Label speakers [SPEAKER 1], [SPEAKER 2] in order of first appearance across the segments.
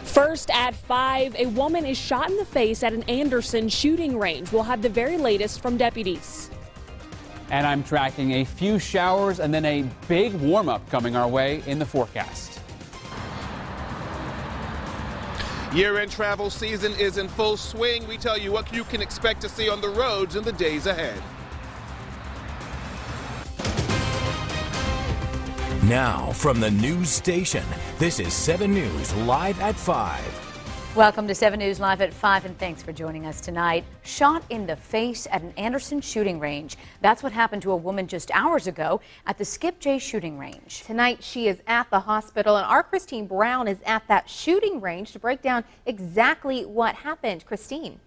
[SPEAKER 1] First at 5, a woman is shot in the face at an Anderson shooting range. We'll have the very latest from deputies.
[SPEAKER 2] And I'm tracking a few showers and then a big warm-up coming our way in the forecast.
[SPEAKER 3] Year-end travel season is in full swing. We tell you what you can expect to see on the roads in the days ahead.
[SPEAKER 4] Now from the news station, this is 7 News Live at 5.
[SPEAKER 5] Welcome to 7 News Live at 5, and thanks for joining us tonight. Shot in the face at an Anderson shooting range. That's what happened to a woman just hours ago at the Skip J shooting range.
[SPEAKER 6] Tonight she is at the hospital, and our Christine Brown is at that shooting range to break down exactly what happened. Christine.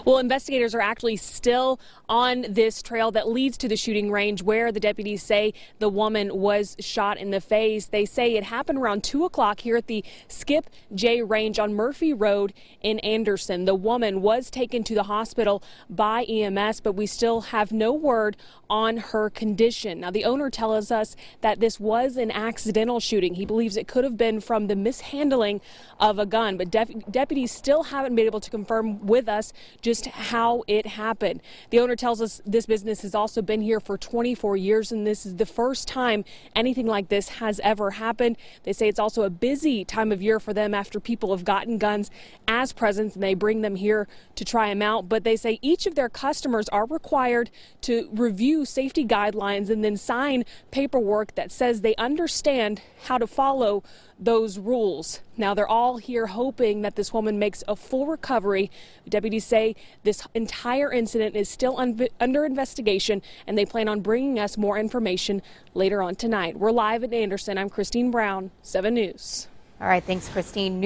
[SPEAKER 1] Well, investigators are actually still on this trail that leads to the shooting range where the deputies say the woman was shot in the face. They say it happened around 2 o'clock here at the Skip J range on Murphy Road in Anderson. The woman was taken to the hospital by EMS, but we still have no word on her condition. Now, the owner tells us that this was an accidental shooting. He believes it could have been from the mishandling of a gun, but deputies still haven't been able to confirm with us just how it happened. The owner tells us this business has also been here for 24 years, and this is the first time anything like this has ever happened. They say it's also a busy time of year for them after people have gotten guns as presents and they bring them here to try them out. But they say each of their customers are required to review safety guidelines and then sign paperwork that says they understand how to follow those rules. Now, they're all here hoping that this woman makes a full recovery. Deputies say this entire incident is still under investigation, and they plan on bringing us more information later on tonight. We're live at Anderson. I'm Christine Brown, 7 News.
[SPEAKER 6] All right, thanks, Christine.